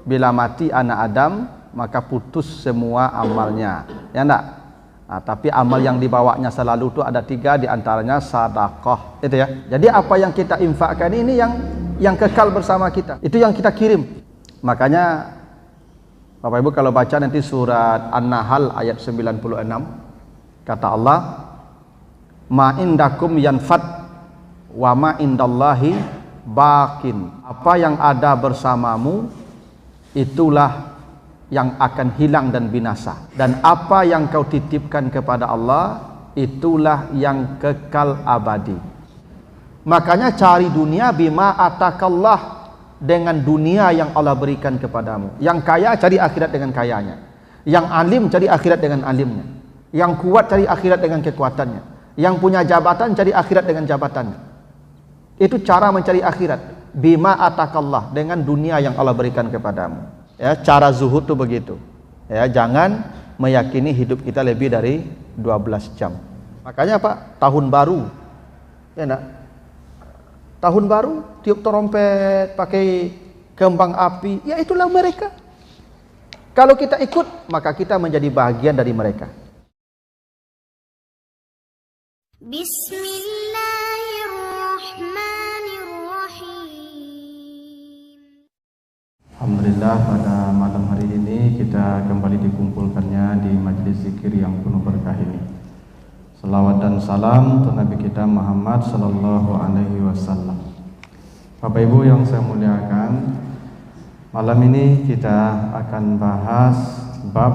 bila mati anak Adam maka putus semua amalnya, ya enggak? Nah, tapi amal yang dibawanya selalu itu ada 3, diantaranya sedekah, itu ya. Jadi apa yang kita infakkan ini yang kekal bersama kita, itu yang kita kirim. Makanya Bapak Ibu kalau baca nanti surat An-Nahl ayat 96, kata Allah, ma indakum yanfad wa ma indallahi bakin. Apa yang ada bersamamu itulah yang akan hilang dan binasa, dan apa yang kau titipkan kepada Allah itulah yang kekal abadi. Makanya cari dunia bima atakallah, dengan dunia yang Allah berikan kepadamu. Yang kaya cari akhirat dengan kayanya, yang alim cari akhirat dengan alimnya, yang kuat cari akhirat dengan kekuatannya, yang punya jabatan cari akhirat dengan jabatannya. Itu cara mencari akhirat, bima atakallah, dengan dunia yang Allah berikan kepadamu. Ya, cara zuhud itu begitu. Ya, jangan meyakini hidup kita lebih dari 12 jam. Makanya Pak, tahun baru, ya enggak? Tahun baru tiup trompet, pakai kembang api, ya itulah mereka. Kalau kita ikut, maka kita menjadi bagian dari mereka. Alhamdulillah, pada malam hari ini kita kembali dikumpulkannya di majlis zikir yang penuh berkah ini. Salawat dan salam untuk Nabi kita Muhammad sallallahu alaihi wasallam. Bapak Ibu yang saya muliakan, malam ini kita akan bahas bab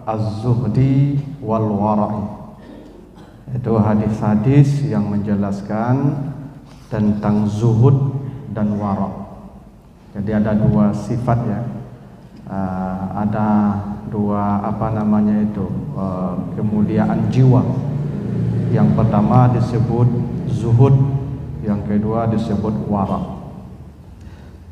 az-zuhdi wal wara'i. Itu hadis-hadis yang menjelaskan tentang zuhud dan wara'. Jadi ada 2 sifat ya, ada 2 kemuliaan jiwa. Yang pertama disebut zuhud, yang kedua disebut wara'.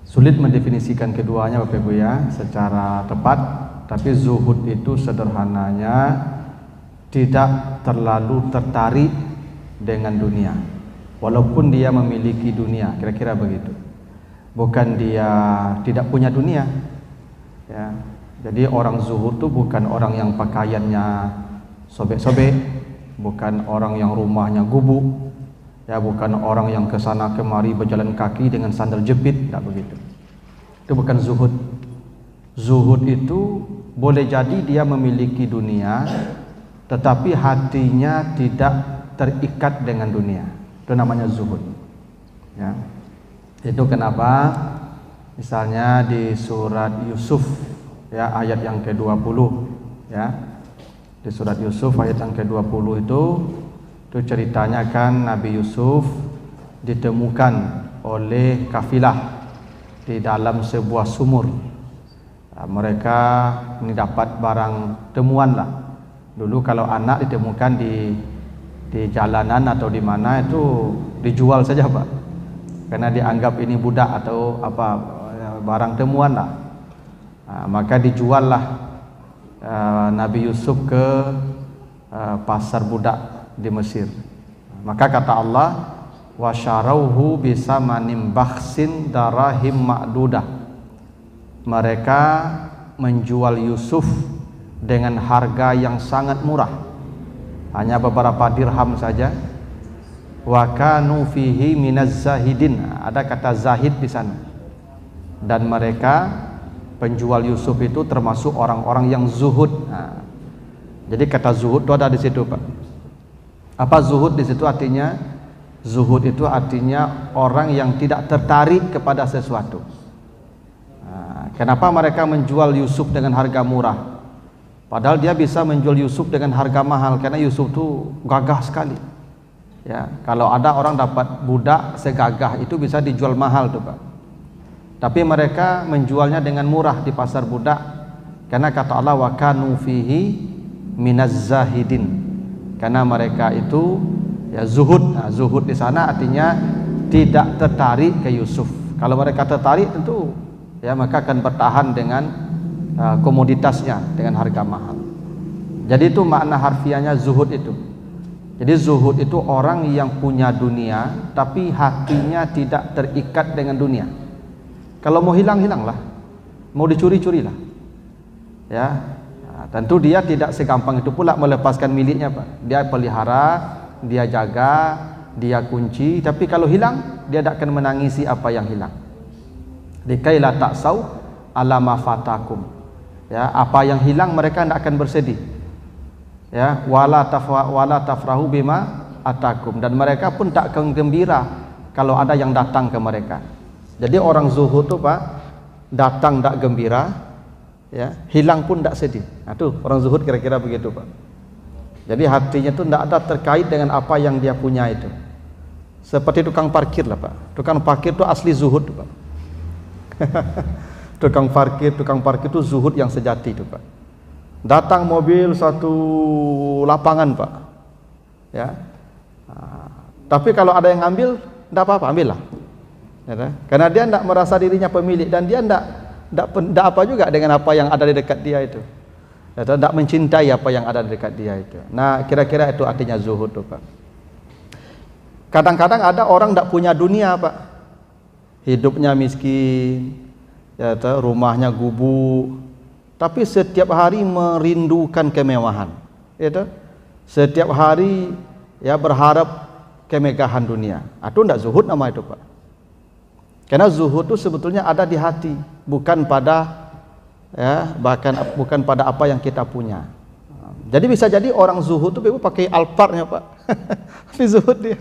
Sulit mendefinisikan keduanya Bapak Ibu ya secara tepat, tapi zuhud itu sederhananya tidak terlalu tertarik dengan dunia, walaupun dia memiliki dunia, kira-kira begitu. Bukan dia tidak punya dunia, ya. Jadi orang zuhud itu bukan orang yang pakaiannya sobek-sobek, bukan orang yang rumahnya gubuk, ya, bukan orang yang kesana kemari berjalan kaki dengan sandal jepit, tidak begitu. Itu bukan zuhud. Zuhud itu boleh jadi dia memiliki dunia, tetapi hatinya tidak terikat dengan dunia. Itu namanya zuhud, ya. Itu kenapa misalnya di surat Yusuf ya ayat yang ke-20 ya. Di surat Yusuf ayat yang ke-20 itu ceritanya kan Nabi Yusuf ditemukan oleh kafilah di dalam sebuah sumur. Nah, mereka ini dapat barang temuan lah. Dulu kalau anak ditemukan di jalanan atau di mana itu dijual saja Pak, karena dianggap ini budak atau apa, barang temuan lah. Nah, maka dijuallah Nabi Yusuf ke pasar budak di Mesir. Maka kata Allah, wasyarauhu bisamanim bakhsin darahim ma'dudah. Mereka menjual Yusuf dengan harga yang sangat murah, hanya beberapa dirham saja. Wa kanu fihi minaz zahidin, ada kata zahid di sana. Dan mereka penjual Yusuf itu termasuk orang-orang yang zuhud. Nah, jadi kata zuhud itu ada di situ Pak. Apa zuhud di situ artinya? Zuhud itu artinya orang yang tidak tertarik kepada sesuatu. Nah, kenapa mereka menjual Yusuf dengan harga murah? Padahal dia bisa menjual Yusuf dengan harga mahal, karena Yusuf itu gagah sekali. Ya, kalau ada orang dapat budak segagah itu bisa dijual mahal tuh Pak. Tapi mereka menjualnya dengan murah di pasar budak, karena kata Allah wa kanu fihi minaz zahidin. Karena mereka itu ya zuhud. Nah, zuhud di sana artinya tidak tertarik ke Yusuf. Kalau mereka tertarik tentu ya maka akan bertahan dengan komoditasnya dengan harga mahal. Jadi itu makna harfiahnya zuhud itu. Jadi zuhud itu orang yang punya dunia tapi hatinya tidak terikat dengan dunia. Kalau mau hilang, hilanglah. mau dicuri-curi lah. Ya, tentu dia tidak segampang itu pula melepaskan miliknya, Pak. Dia pelihara, dia jaga, dia kunci. Tapi kalau hilang, dia tidak akan menangisi apa yang hilang. Likaila ta'sau ala ma fatakum. Ya, apa yang hilang mereka tidak akan bersedih. Ya, wala tafrahu bima atakum, dan mereka pun tak akan gembira kalau ada yang datang ke mereka. Jadi orang zuhud tu, Pak, datang tak gembira, ya, hilang pun tak sedih. Nah, tu orang zuhud kira-kira begitu, Pak. Jadi hatinya tu tidak ada terkait dengan apa yang dia punya itu. Seperti tukang parkir lah, Pak. Tukang parkir tu asli zuhud, Pak. tukang parkir tu zuhud yang sejati tu, Pak. Datang mobil satu lapangan, Pak. Ya. Tapi kalau ada yang ngambil, tidak apa-apa, ambillah. Ya, karena dia tidak merasa dirinya pemilik, dan dia tidak apa juga dengan apa yang ada di dekat dia itu. Tidak mencintai apa yang ada di dekat dia itu. Nah, kira-kira itu artinya zuhud tu, Pak. Kadang-kadang ada orang tidak punya dunia, Pak. Hidupnya miskin, ya, rumahnya gubuk, tapi setiap hari merindukan kemewahan. Ya, setiap hari ya berharap kemegahan dunia. Itu tidak zuhud nama itu, Pak. Karena zuhud itu sebetulnya ada di hati, bukan pada bukan pada apa yang kita punya. Jadi bisa jadi orang zuhud itu pakai Alphardnya, Pak. Tapi zuhud dia.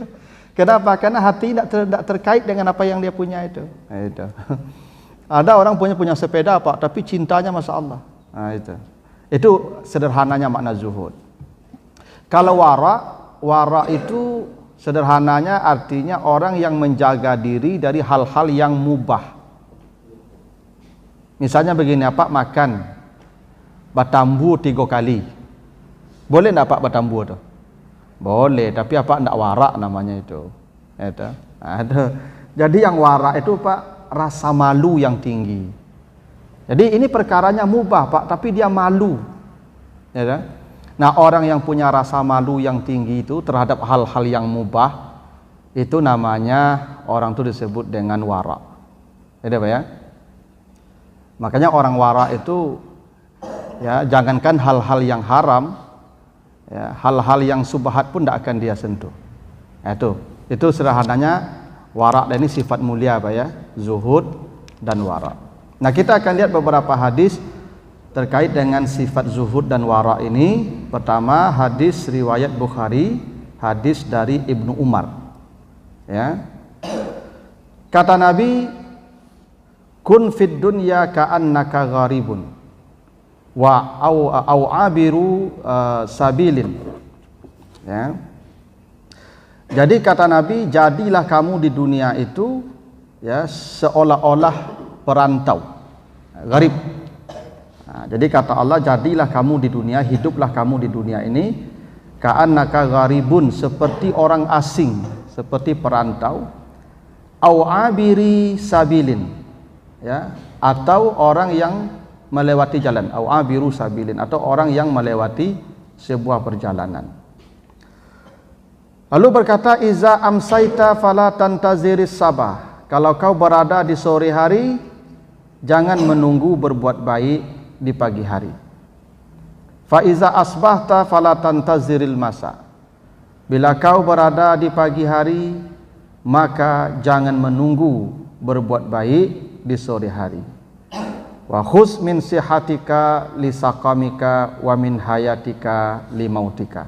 Kenapa? Karena hati tidak terkait dengan apa yang dia punya itu. Nah, itu. Ada orang punya sepeda, Pak, tapi cintanya Masya Allah. Nah, itu sederhananya makna zuhud. Kalau wara itu sederhananya artinya orang yang menjaga diri dari hal-hal yang mubah. Misalnya begini, Pak, makan batambu 3 kali. Boleh enggak, Pak, batambu itu? Boleh, tapi apa enggak warak namanya itu. Itu. Jadi yang warak itu, Pak, rasa malu yang tinggi. Jadi ini perkaranya mubah, Pak, tapi dia malu. Ya. Nah, orang yang punya rasa malu yang tinggi itu terhadap hal-hal yang mubah, itu namanya orang itu disebut dengan wara. Jadi apa ya? Makanya orang wara itu ya, jangankan hal-hal yang haram, ya, hal-hal yang subhat pun tidak akan dia sentuh. Itu sederhananya wara, dan ini sifat mulia, Pak, ya, zuhud dan wara. Nah, kita akan lihat beberapa hadis terkait dengan sifat zuhud dan wara ini. Pertama, hadis riwayat Bukhari, hadis dari Ibnu Umar. Ya. Kata Nabi, kun fid dunya ka'annaka gharibun wa au abiru sabilin. Ya. Jadi kata Nabi, jadilah kamu di dunia itu ya seolah-olah perantau, gharib. Nah, jadi kata Allah, jadilah kamu di dunia, hiduplah kamu di dunia ini ka'annaka gharibun, seperti orang asing, seperti perantau, au abiri sabilin, ya, atau orang yang melewati jalan, au abiru sabilin, atau orang yang melewati sebuah perjalanan. Lalu berkata, iza amsaita fala tantaziris sabah, kalau kau berada di sore hari, jangan menunggu berbuat baik di pagi hari. Fa iza asbahta fala tantaziril masa, bila kau berada di pagi hari, maka jangan menunggu berbuat baik di sore hari. Wa khus min sihatika li saqamika wa min hayatika li mautika,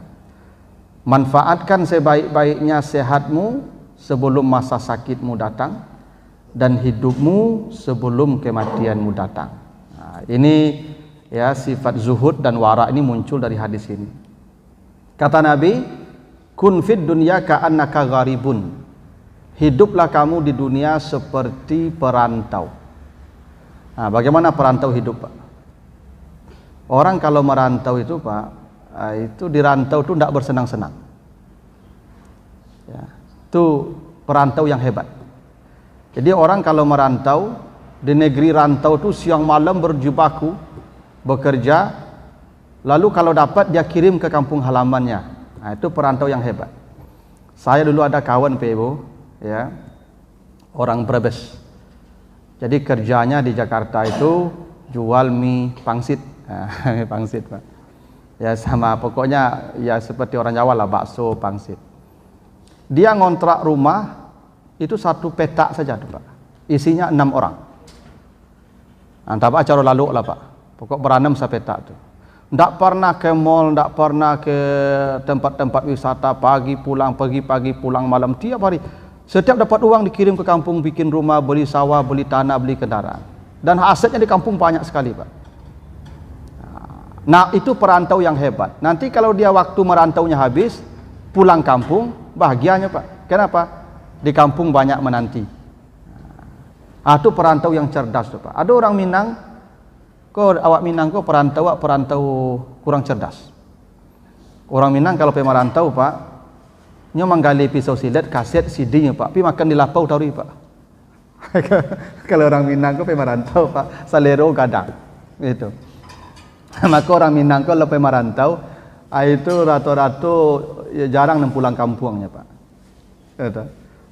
manfaatkan sebaik-baiknya sehatmu sebelum masa sakitmu datang, dan hidupmu sebelum kematianmu datang. Nah, ini ya, sifat zuhud dan wara ini muncul dari hadis ini. Kata Nabi, kun fid dunya ka'annaka gharibun, hiduplah kamu di dunia seperti perantau. Nah, bagaimana perantau hidup, Pak? Orang kalau merantau itu, Pak, itu di rantau itu tidak bersenang-senang. Ya, itu perantau yang hebat. Jadi orang kalau merantau di negeri rantau itu siang malam berjibaku bekerja, lalu kalau dapat dia kirim ke kampung halamannya. Nah, itu perantau yang hebat. Saya dulu ada kawan, Ibu, ya, orang Brebes. Jadi kerjanya di Jakarta itu jual mie pangsit, mie pangsit Pak. Ya sama, pokoknya ya seperti orang Jawa lah, bakso pangsit. Dia ngontrak rumah itu satu petak saja tuh Pak, isinya 6 orang. Entah Pak cara lalu lah Pak, pokok beranem sepetak tuh. Ndak pernah ke mall, ndak pernah ke tempat-tempat wisata, pagi pagi pulang malam, tiap hari. Setiap dapat uang dikirim ke kampung, bikin rumah, beli sawah, beli tanah, beli kendaraan. Dan asetnya di kampung banyak sekali Pak. Nah itu perantau yang hebat. Nanti kalau dia waktu merantaunya habis, pulang kampung, bahagianya Pak. Kenapa? Di kampung banyak menanti. Itu perantau yang cerdas tuh Pak. Ada orang Minang, awak Minang perantau kurang cerdas. Orang Minang kalau pergi merantau Pak, nya menggali pisau silet, kaset, CD-nya Pak, pi makan di lapau tauri Pak. Kalau orang Minang pergi merantau Pak, salero gadang. Gitu. Maka orang Minang kalau pergi merantau, itu rata-rata ya, jarang pulang kampungnya Pak. Gitu.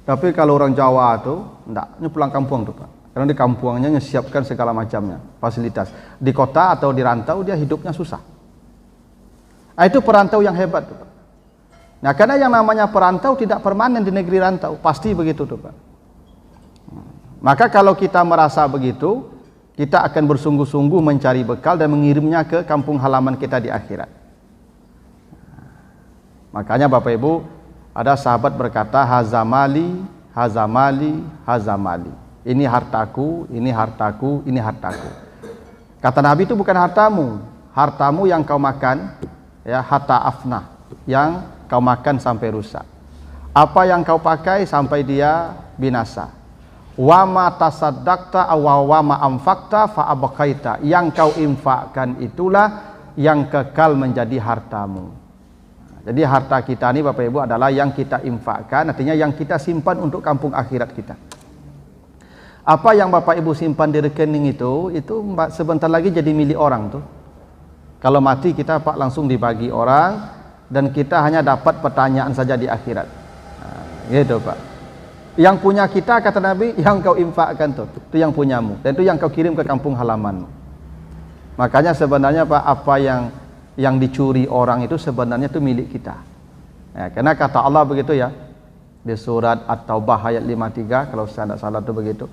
Tapi kalau orang Jawa tuh enggak, pulang kampung tuh Pak. Karena di kampungnya menyiapkan segala macamnya, fasilitas. Di kota atau di rantau dia hidupnya susah. Itu perantau yang hebat tuh Pak. Nah, karena yang namanya perantau tidak permanen di negeri rantau, pasti begitu tuh Pak. Maka kalau kita merasa begitu, kita akan bersungguh-sungguh mencari bekal dan mengirimnya ke kampung halaman kita di akhirat. Makanya Bapak Ibu, ada sahabat berkata, hazamali, hazamali, hazamali. Ini hartaku, ini hartaku, ini hartaku. Kata Nabi itu bukan hartamu, hartamu yang kau makan, ya harta afnah, yang kau makan sampai rusak. Apa yang kau pakai sampai dia binasa. Wa ma tasaddaqta wa ma anfaqta fa abqaita. Yang kau infakkan itulah yang kekal menjadi hartamu. Jadi harta kita ini Bapak Ibu adalah yang kita infakkan, artinya yang kita simpan untuk kampung akhirat kita. Apa yang Bapak Ibu simpan di rekening itu sebentar lagi jadi milik orang tuh. Kalau mati kita Pak langsung dibagi orang dan kita hanya dapat pertanyaan saja di akhirat. Gitu Pak. Yang punya kita kata Nabi, yang kau infakkan tuh, itu yang punyamu dan itu yang kau kirim ke kampung halamanmu. Makanya sebenarnya Pak, apa yang dicuri orang itu sebenarnya itu milik kita. Ya, karena kata Allah begitu ya di surat At-Taubah ayat 53 kalau saya tidak salah itu begitu.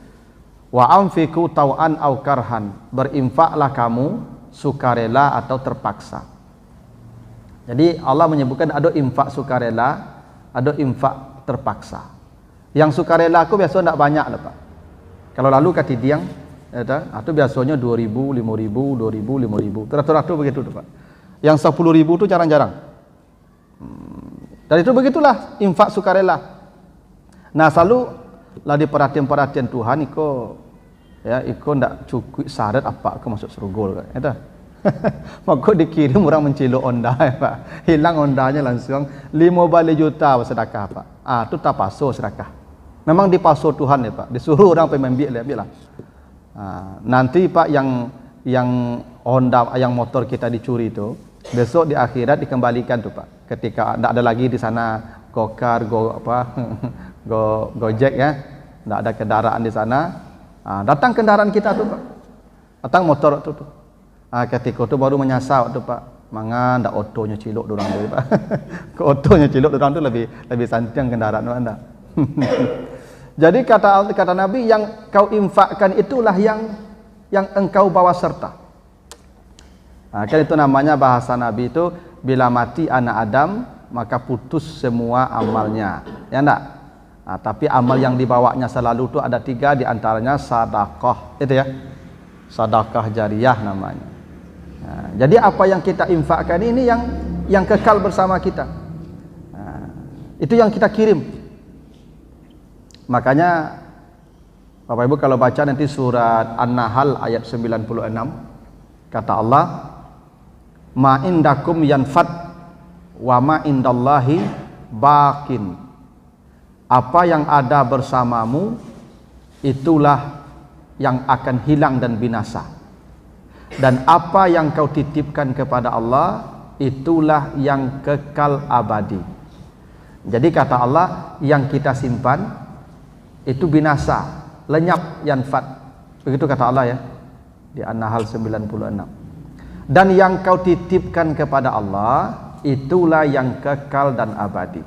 Wa anfiqu tau'an au karhan, berinfaklah kamu sukarela atau terpaksa. Jadi Allah menyebutkan ada infak sukarela, ada infak terpaksa. Yang sukarela aku biasanya tidak banyak lah Pak. Kalau lalu kati diang, itu biasanya 2.000, 5.000, 2.000, 5.000. Teratur-teratur begitu tuh Pak. Yang 10.000 itu jarang-jarang. Dan itu begitulah infak sukarela. Nah selalu lah di perhatian Tuhan iko ndak cukup syarat apa ke masuk surga kan. Maka dikirim orang menciluk onda ya Pak. Hilang ondanya langsung 5 juta sedekah Pak. Itu tak paso sedekah. Memang dipaso Tuhan ya Pak. Disuruh orang pergi ambil lah. Nanti Pak yang onda yang motor kita dicuri itu besok di akhirat dikembalikan tuh Pak. Ketika tidak ada lagi di sana gokar, gojek ya, tidak ada kendaraan di sana. Datang kendaraan kita tuh Pak. Datang motor tuh. Ketika itu baru menyasar tuh Pak. Mangan ndak otonya cilok dorang tuh Pak. Ke otonya cilok dorang tuh lebih santiang kendaraan tu Anda. Jadi kata Nabi, yang kau infakkan itulah yang engkau bawa serta. Kan itu namanya bahasa Nabi itu, bila mati anak Adam maka putus semua amalnya. Ya enggak? Tapi amal yang dibawanya selalu itu ada 3, di antaranya sedekah. Itu ya. Sedekah jariyah namanya. Jadi apa yang kita infakkan ini yang kekal bersama kita. Itu yang kita kirim. Makanya Bapak Ibu kalau baca nanti surat An-Nahl ayat 96, kata Allah, ma indakum yanfad wa ma indallahi baqin. Apa yang ada bersamamu itulah yang akan hilang dan binasa. Dan apa yang kau titipkan kepada Allah itulah yang kekal abadi. Jadi kata Allah, yang kita simpan itu binasa, lenyap, yanfad. Begitu kata Allah ya. Di An-Nahl 96. Dan yang kau titipkan kepada Allah, itulah yang kekal dan abadi.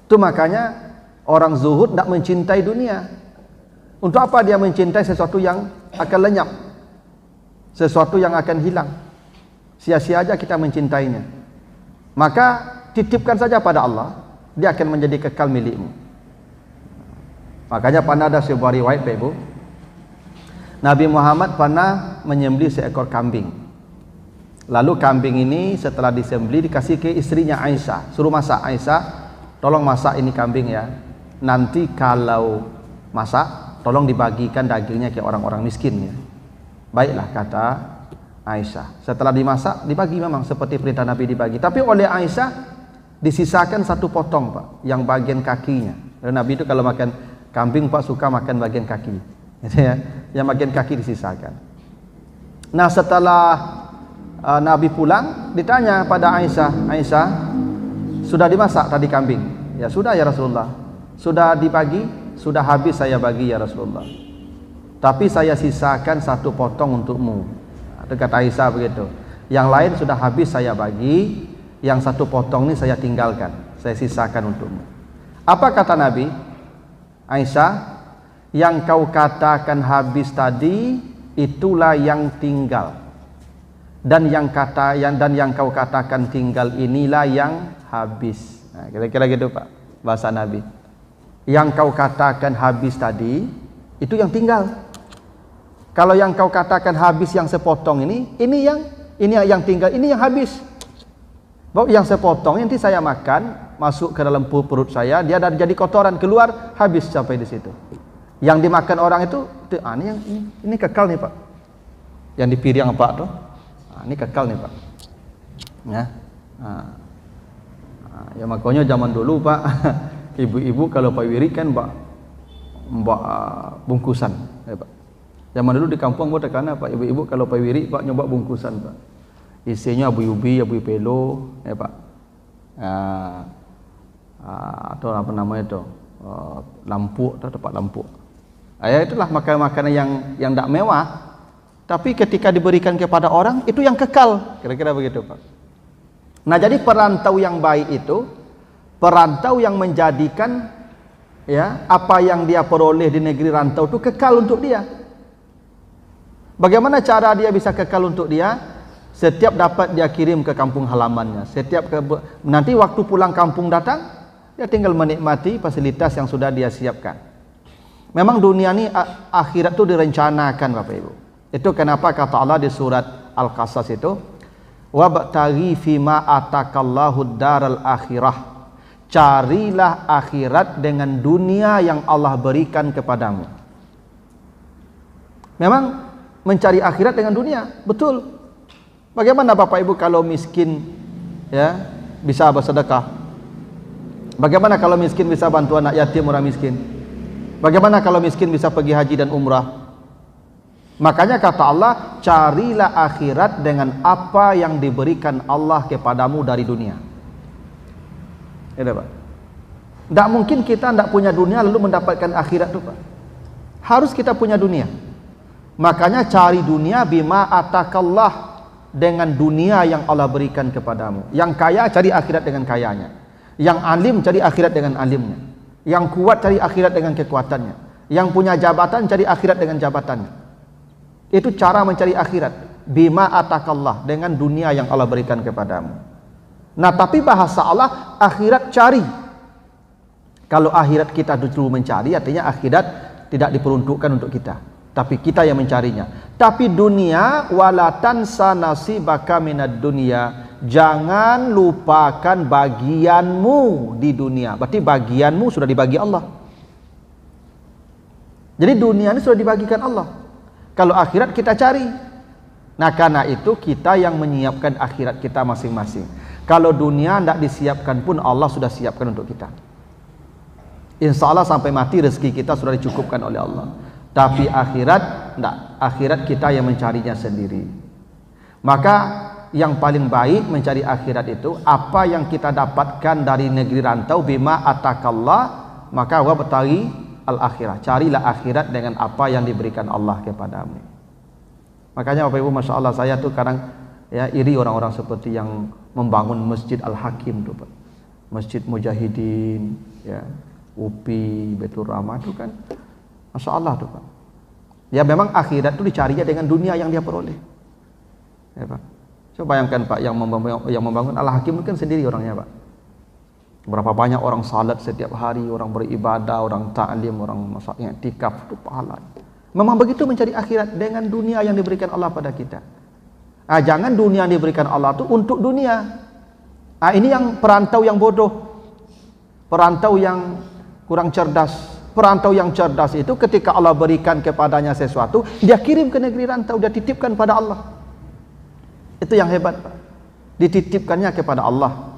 Itu makanya orang zuhud tidak mencintai dunia. Untuk apa dia mencintai sesuatu yang akan lenyap, sesuatu yang akan hilang? Sia-sia aja kita mencintainya. Maka titipkan saja pada Allah, dia akan menjadi kekal milikmu. Makanya pernah ada sebuah riwayat, Pak Ibu, Nabi Muhammad pernah menyembelih seekor kambing. Lalu kambing ini setelah disembelih dikasih ke istrinya Aisyah, suruh masak. Aisyah, tolong masak ini kambing ya. Nanti kalau masak, tolong dibagikan dagingnya ke orang-orang miskin ya. Baiklah, kata Aisyah. Setelah dimasak, dibagi memang seperti perintah Nabi dibagi. Tapi oleh Aisyah disisakan satu potong, Pak, yang bagian kakinya. Dan Nabi itu kalau makan kambing, Pak, suka makan bagian kaki. Gitu ya. Yang bagian kaki disisakan. Nah, setelah Nabi pulang, ditanya pada Aisyah, Aisyah, sudah dimasak tadi kambing? Ya sudah ya Rasulullah. Sudah dibagi? Sudah habis saya bagi ya Rasulullah. Tapi saya sisakan satu potong untukmu. Itu kata Aisyah begitu. Yang lain sudah habis saya bagi, yang satu potong ini saya tinggalkan, saya sisakan untukmu. Apa kata Nabi? Aisyah, yang kau katakan habis tadi itulah yang tinggal, dan yang kau katakan tinggal inilah yang habis. Nah, kira-kira gitu Pak bahasa Nabi. Yang kau katakan habis tadi itu yang tinggal. Kalau yang kau katakan habis yang sepotong ini yang tinggal, ini yang habis. Bahwa yang sepotong nanti saya makan, masuk ke dalam perut saya, dia jadi kotoran, keluar, habis sampai di situ. Yang dimakan orang itu ini kekal nih Pak. Yang di piring Pak tuh, ini kekal nih Pak. Ya, ya makanya zaman dulu Pak, ibu-ibu kalau Pak Wiri kan mbak bungkusan, ya Pak. Zaman dulu di kampung gua tekana Pak, ibu-ibu kalau Pak Wiri Pak nyoba bungkusan Pak. Isinya abu ubi, abu pelo, ya Pak. Atau apa namanya itu, lampuk atau tempat lampuk. Ya itulah makanan-makanan yang tidak mewah, tapi ketika diberikan kepada orang itu yang kekal, kira-kira begitu Pak. Nah, jadi perantau yang baik itu perantau yang menjadikan ya apa yang dia peroleh di negeri rantau itu kekal untuk dia. Bagaimana cara dia bisa kekal untuk dia? Setiap dapat dia kirim ke kampung halamannya. Nanti waktu pulang kampung datang, dia tinggal menikmati fasilitas yang sudah dia siapkan. Memang dunia ini akhirat itu direncanakan Bapak Ibu. Itu kenapa kata Allah di surat Al-Qasas itu, wabtaghi fima atakallahu daral akhirah. Carilah akhirat dengan dunia yang Allah berikan kepadamu. Memang mencari akhirat dengan dunia, betul. Bagaimana Bapak Ibu kalau miskin ya bisa bersedekah? Bagaimana kalau miskin bisa bantu anak yatim, orang miskin? Bagaimana kalau miskin bisa pergi haji dan umrah? Makanya kata Allah, carilah akhirat dengan apa yang diberikan Allah kepadamu dari dunia. Ya Pak. Tidak mungkin kita tidak punya dunia lalu mendapatkan akhirat itu Pak. Harus kita punya dunia. Makanya cari dunia bima atakallah, dengan dunia yang Allah berikan kepadamu. Yang kaya cari akhirat dengan kayanya. Yang alim cari akhirat dengan alimnya. Yang kuat cari akhirat dengan kekuatannya. Yang punya jabatan cari akhirat dengan jabatannya. Itu cara mencari akhirat. Bima atakallah, dengan dunia yang Allah berikan kepadamu. Nah, tapi bahasa Allah akhirat cari. Kalau akhirat kita dulu mencari, artinya akhirat tidak diperuntukkan untuk kita, tapi kita yang mencarinya. Tapi dunia, wala tansa nasibaka minad dunya, jangan lupakan bagianmu di dunia. Berarti bagianmu sudah dibagi Allah. Jadi dunia ini sudah dibagikan Allah. Kalau akhirat kita cari. Nah, karena itu kita yang menyiapkan akhirat kita masing-masing. Kalau dunia tidak disiapkan pun Allah sudah siapkan untuk kita. Insya Allah sampai mati rezeki kita sudah dicukupkan oleh Allah. Tapi akhirat tidak, akhirat kita yang mencarinya sendiri. Maka yang paling baik mencari akhirat itu apa yang kita dapatkan dari negeri rantau, bima atakallah, maka wabtaghi al akhirah, carilah akhirat dengan apa yang diberikan Allah kepadamu. Makanya Bapak Ibu, Masya Allah, saya tuh kadang ya iri orang-orang seperti yang membangun Masjid Al-Hakim tuh Pak, Masjid Mujahidin, ya, UPI, Baitur Rahmah itu kan, Masya Allah tuh Pak. Ya memang akhirat itu dicarinya dengan dunia yang dia peroleh. Ya Pak. Coba bayangkan Pak, yang membangun Al-Hakim kan sendiri orangnya Pak. Berapa banyak orang salat setiap hari, orang beribadah, orang ta'lim, orang masak i'tikaf, itu pahala. Memang begitu mencari akhirat dengan dunia yang diberikan Allah pada kita. Jangan dunia yang diberikan Allah itu untuk dunia. Ini yang perantau yang bodoh, perantau yang kurang cerdas. Perantau yang cerdas itu ketika Allah berikan kepadanya sesuatu, dia kirim ke negeri rantau, dia titipkan pada Allah. Itu yang hebat Pak. Dititipkannya kepada Allah,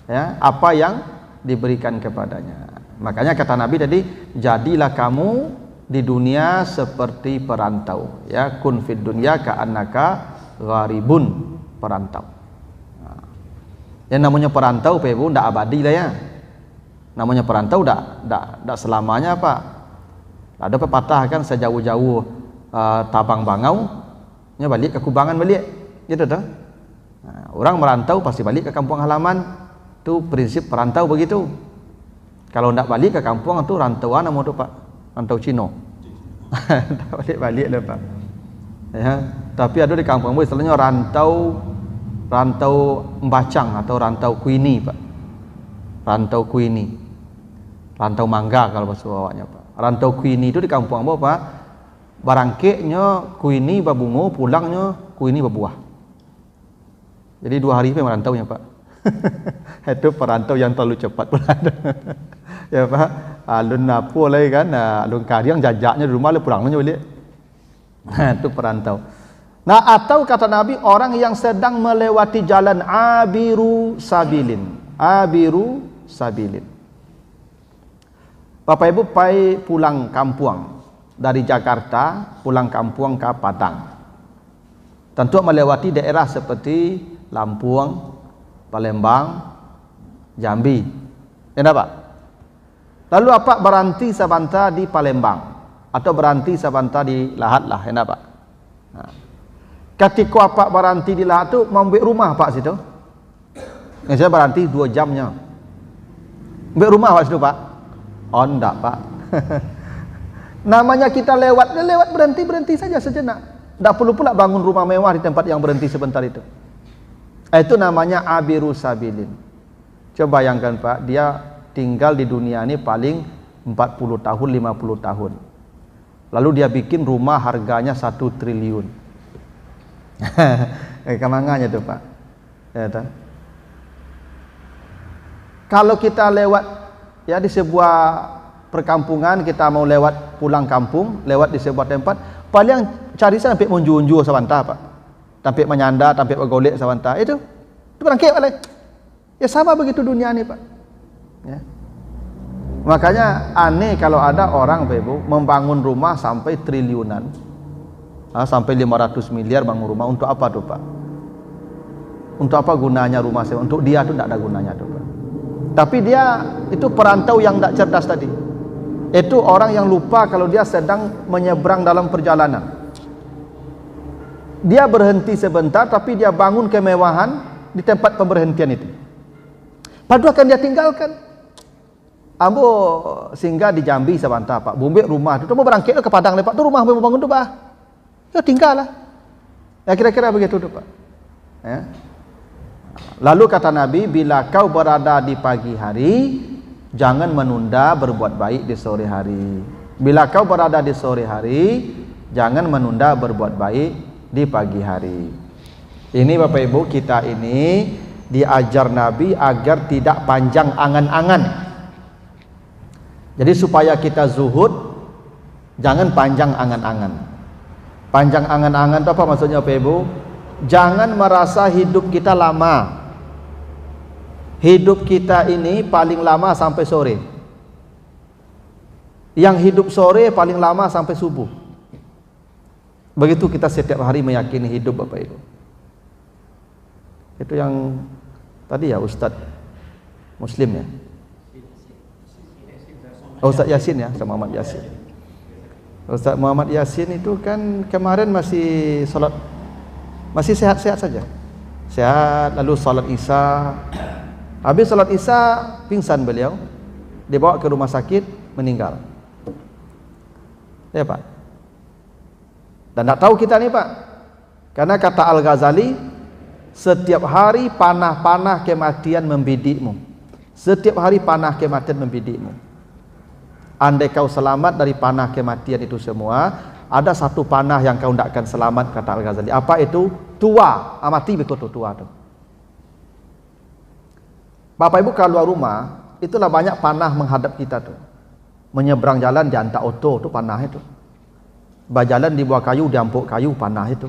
ya, apa yang diberikan kepadanya. Makanya kata Nabi tadi, jadilah kamu di dunia seperti perantau, ya, kun fid dunya ka'annaka gharibun, perantau. Yang namanya perantau Pak Ibu ndak abadi lah ya. Namanya perantau ndak selamanya Pak. Ada pepatah kan, sejauh-jauh tabang bangau nya balik ke kubangan balik, gitu dah. Orang merantau pasti balik ke kampung halaman. Itu prinsip perantau begitu. Kalau ndak balik ke kampung itu rantauan nama tu Pak, rantau Cino. Tak balik lah Pak. Ya, tapi ada di kampung istilahnya rantau embacang atau rantau kuini Pak. Rantau kuini. Rantau mangga kalau bahasa Jawanya Pak. Rantau kuini itu di kampung apa Pak? Barangkeknya kuini babungo, pulangnya kuini babuah. Jadi 2 hari Pak merantaunya Pak. Itu perantau yang terlalu cepat pula. Ya Pak, alun napo lagi kan, alun kariang jajaknya di rumah, pulangnya balik. Itu perantau. Nah, atau kata Nabi, orang yang sedang melewati jalan abiru sabilin. Abiru sabilin. Bapak Ibu pai pulang kampung dari Jakarta, pulang kampung ke Padang. Tentu melewati daerah seperti Lampung, Palembang, Jambi. Enak Pak? Lalu apa berhenti sebentar di Palembang atau berhenti sebentar di Lahat lah, enak Pak? Ketika apa berhenti di Lahat tu mau ambil rumah Pak situ. Saya berhenti 2 jamnya. Ambil rumah Pak situ Pak? Oh enggak Pak. Namanya kita lewat berhenti saja sejenak. Enggak perlu pula bangun rumah mewah di tempat yang berhenti sebentar itu. Itu namanya abiru sabilin. Coba bayangkan Pak, dia tinggal di dunia ini paling 40 tahun, 50 tahun. Lalu dia bikin rumah harganya 1 triliun. Kemanganya tuh Pak. Ya, kalau kita lewat ya di sebuah perkampungan, kita mau lewat pulang kampung, lewat di sebuah tempat, paling cari sampai menjunjung sebentar Pak. Tampik menyanda, tampik bergolek sebentar. Itu berangkit oleh. Ya sama begitu dunia ini Pak. Ya. Makanya aneh kalau ada orang Pak Ibu membangun rumah sampai triliunan, sampai 500 miliar bangun rumah. Untuk apa tuh Pak? Untuk apa gunanya rumah sewa? Untuk dia tuh tidak ada gunanya tuh Pak. Tapi dia itu perantau yang tidak cerdas tadi. Itu orang yang lupa kalau dia sedang menyeberang dalam perjalanan. Dia berhenti sebentar, tapi dia bangun kemewahan di tempat pemberhentian itu. Padahal akan dia tinggalkan. Ambo singgah di Jambi sebentar Pak. Bumbek rumah itu mau berangkat ke Padang lepak tu rumah mau bangun tu Pak. Ya tinggal lah. Ya kira-kira begitu tu Pak. Ya. Lalu kata Nabi, bila kau berada di pagi hari, jangan menunda berbuat baik di sore hari. Bila kau berada di sore hari, jangan menunda berbuat baik di pagi hari. Ini Bapak Ibu, kita ini diajar Nabi agar tidak panjang angan-angan. Jadi supaya kita zuhud, jangan panjang angan-angan. Panjang angan-angan itu apa maksudnya Bapak Ibu? Jangan merasa hidup kita lama. Hidup kita ini paling lama sampai sore. Yang hidup sore paling lama sampai subuh. Begitu kita setiap hari meyakini hidup Bapak Ibu. Itu yang tadi ya Ustadz Muslim ya. Oh, Ustadz Yasin ya, sama Muhammad Yasin. Ustaz Muhammad Yasin itu kan kemarin masih salat, masih sehat-sehat saja. Sehat, lalu salat Isya. Habis salat Isya pingsan beliau. Dibawa ke rumah sakit, meninggal. Ya Pak. Dan tak tahu kita nih Pak. Karena kata Al-Ghazali, setiap hari panah-panah kematian membidikmu. Setiap hari panah kematian membidikmu. Andai kau selamat dari panah kematian itu semua, ada satu panah yang kau tidak akan selamat, kata Al-Ghazali. Apa itu? Tua. Amati begitu tua tu. Bapak Ibu kalau keluar rumah, itulah banyak panah menghadap kita tu. Menyeberang jalan diantak auto tu panah itu. Berjalan di bawah kayu diampuk kayu panah itu.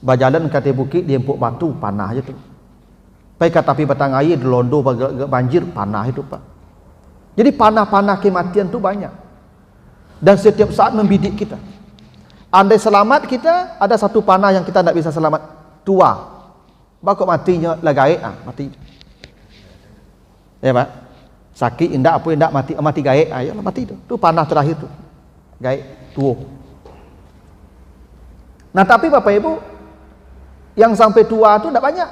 Berjalan ke atas bukit diampuk batu panah itu. Pergi ke tepi batang air dilondo banjir panah itu Pak. Jadi panah-panah kematian tu banyak. Dan setiap saat membidik kita. Andai selamat kita, ada satu panah yang kita tidak bisa selamat. Tua. Bakok matinya lagai mati. Ya Pak. Sakit indak apa indak mati gaek ayolah mati itu. Tu panah terakhir tu. Gaek tua. Nah, tapi Bapak Ibu yang sampai tua tu tidak banyak.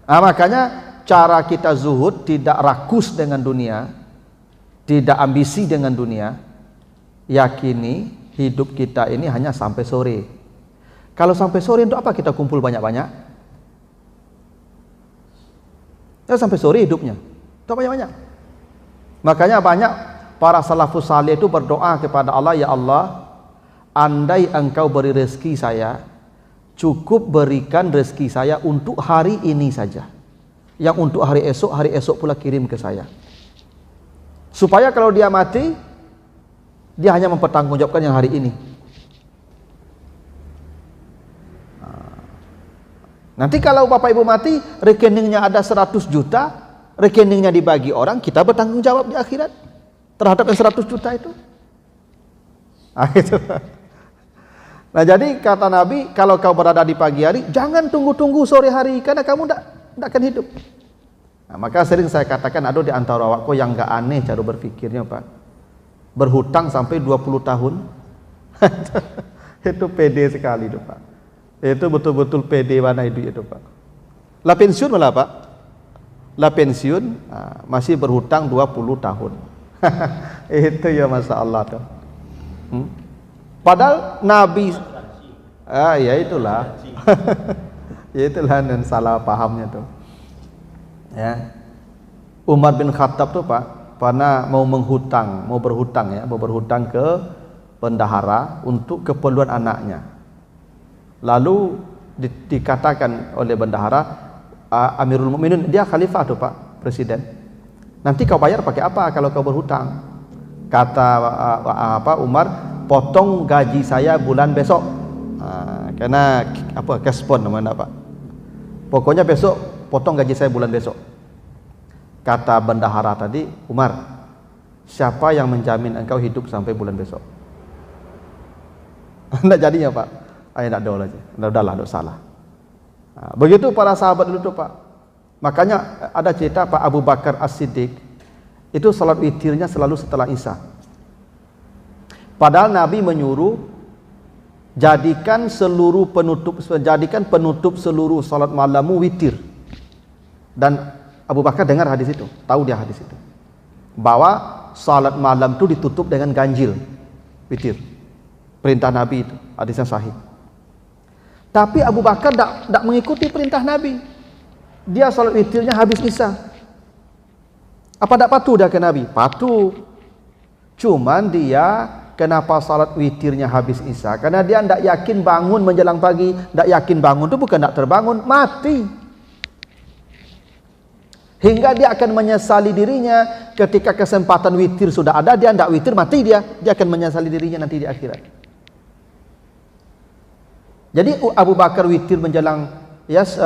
Nah, makanya cara kita zuhud tidak rakus dengan dunia, tidak ambisi dengan dunia. Yakini hidup kita ini hanya sampai sore. Kalau sampai sore untuk apa kita kumpul banyak-banyak? Ya sampai sore hidupnya. Itu banyak-banyak. Makanya banyak para salafus salih itu berdoa kepada Allah, ya Allah, andai engkau beri rezeki saya, cukup berikan rezeki saya untuk hari ini saja. Yang untuk hari esok pula kirim ke saya. Supaya kalau dia mati, dia hanya mempertanggungjawabkan yang hari ini. Nanti kalau Bapak Ibu mati, rekeningnya ada 100 juta, rekeningnya dibagi orang, kita bertanggung jawab di akhirat terhadap yang 100 juta itu. Nah, itu. Nah, jadi kata Nabi, kalau kau berada di pagi hari, jangan tunggu-tunggu sore hari, karena kamu tidak akan hidup. Nah, maka sering saya katakan, ada di antara awakku yang enggak aneh cara berpikirnya Pak. Berhutang sampai 20 tahun. Itu pede sekali itu Pak. Itu betul-betul pede mana itu Pak. Lah pensiun malah Pak. Lah pensiun masih berhutang 20 tahun. Itu ya Masya Allah tuh. Padahal Nabi ya itulah. Ya itulah dan salah pahamnya tuh. Ya. Umar bin Khattab tuh Pak pernah mau berhutang ke bendahara untuk keperluan anaknya. Lalu dikatakan oleh bendahara, Amirul Mukminin, dia khalifah tuh Pak, presiden. Nanti kau bayar pakai apa kalau kau berhutang? Kata Umar, potong gaji saya bulan besok. Karena kespon namanya Pak. Pokoknya besok potong gaji saya bulan besok. Kata bendahara tadi, Umar, siapa yang menjamin engkau hidup sampai bulan besok? Tidak jadinya Pak. Tidak ada lagi. Udahlah, tidak salah. Begitu para sahabat dulu tuh Pak. Makanya ada cerita Pak Abu Bakar As-Siddiq itu salat witirnya selalu setelah Isya. Padahal Nabi menyuruh jadikan penutup seluruh salat malammu witir. Dan Abu Bakar dengar hadis itu, tahu dia hadis itu. Bahwa salat malam itu ditutup dengan ganjil, witir. Perintah Nabi itu, hadisnya sahih. Tapi Abu Bakar tidak mengikuti perintah Nabi. Dia salat witirnya habis Isya. Apa tidak patuh dia ke Nabi? Patuh. Cuman dia kenapa salat witirnya habis Isya? Karena dia tidak yakin bangun menjelang pagi. Tidak yakin bangun itu bukan tidak terbangun, mati. Hingga dia akan menyesali dirinya ketika kesempatan witir sudah ada, dia tidak witir, mati dia. Dia akan menyesali dirinya nanti di akhirat. Jadi Abu Bakar witir menjelang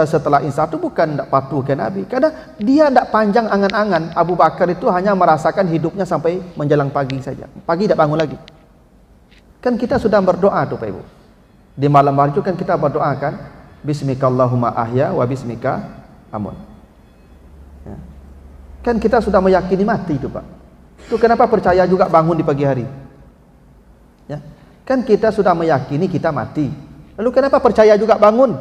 setelah Isya itu bukan tidak patuh ke Nabi, karena dia tidak panjang angan-angan. Abu Bakar itu hanya merasakan hidupnya sampai menjelang pagi saja. Pagi tidak bangun lagi. Kan kita sudah berdoa tuh Pak Ibu. Di malam hari itu kan kita berdoa kan, Bismikallahumma ahya wa bismika amun. Ya. Kan kita sudah meyakini mati itu Pak. Itu kenapa percaya juga bangun di pagi hari. Ya. Kan kita sudah meyakini kita mati. Lalu kenapa percaya juga bangun?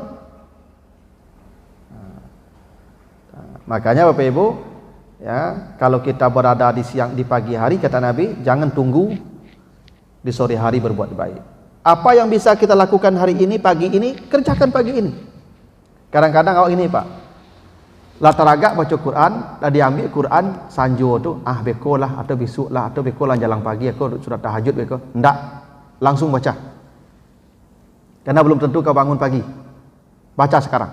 Makanya Bapak Ibu, ya, kalau kita berada di pagi hari, kata Nabi, jangan tunggu di sore hari berbuat baik. Apa yang bisa kita lakukan hari ini, pagi ini, kerjakan pagi ini. Kadang-kadang awak ini Pak, lataragak baca Quran, dah diambil Quran sanjo tu, beko lah atau besok lah atau beko lah jalan pagi aku sudah tahajud beko. Ndak, langsung baca. Karena belum tentu kau bangun pagi. Baca sekarang.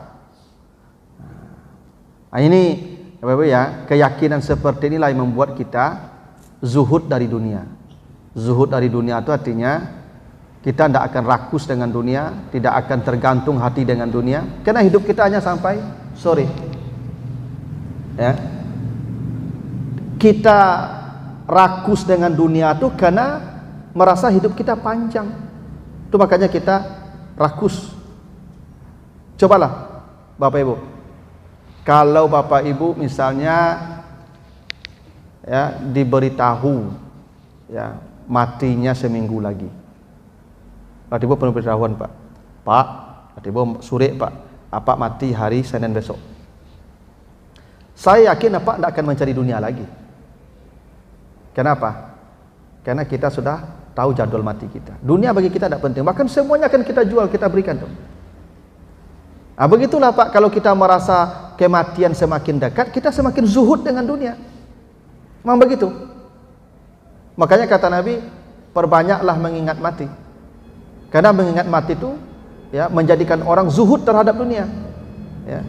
Nah, ini Bapak-Ibu ya, keyakinan seperti inilah yang membuat kita zuhud dari dunia. Zuhud dari dunia itu artinya kita tidak akan rakus dengan dunia, tidak akan tergantung hati dengan dunia, karena hidup kita hanya sampai sore. Ya. Kita rakus dengan dunia itu karena merasa hidup kita panjang. Itu makanya kita rakus. Cobalah Bapak Ibu, kalau Bapak Ibu misalnya ya diberitahu ya matinya seminggu lagi, tiba pemberitahuan Pak, tiba sore Pak, apa mati hari Senin besok. Saya yakin Pak tidak akan mencari dunia lagi. Kenapa? Karena kita sudah tahu jadwal mati kita. Dunia bagi kita tidak penting, bahkan semuanya akan kita jual, kita berikan tuh. Nah, begitulah Pak, kalau kita merasa kematian semakin dekat, kita semakin zuhud dengan dunia. Memang begitu. Makanya kata Nabi, perbanyaklah mengingat mati. Karena mengingat mati itu ya menjadikan orang zuhud terhadap dunia. Ya.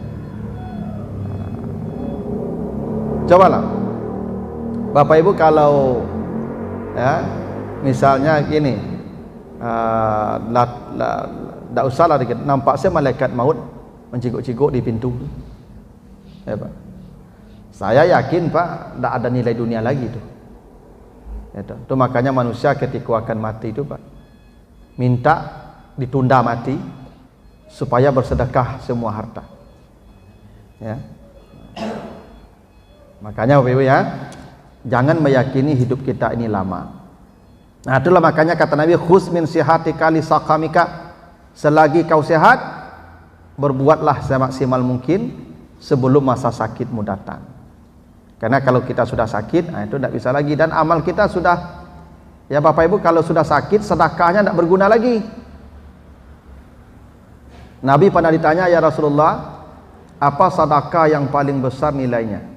Cobalah Bapak Ibu kalau ya misalnya gini, tidak usahlah dikit, nampak saya malaikat maut menciguk-ciguk di pintu. Ya Pak. Saya yakin Pak tidak ada nilai dunia lagi itu. Itu makanya manusia ketika akan mati itu Pak, minta ditunda mati supaya bersedekah semua harta. Ya. Makanya Bapak Ibu ya, jangan meyakini hidup kita ini lama. Nah, itulah makanya kata Nabi, khuz min sihatika li saqamika. Selagi kau sehat, berbuatlah semaksimal mungkin sebelum masa sakitmu datang. Karena kalau kita sudah sakit, nah itu tidak bisa lagi. Dan amal kita sudah, ya Bapak Ibu, kalau sudah sakit, sedekahnya tidak berguna lagi. Nabi pernah ditanya, ya Rasulullah, apa sedekah yang paling besar nilainya?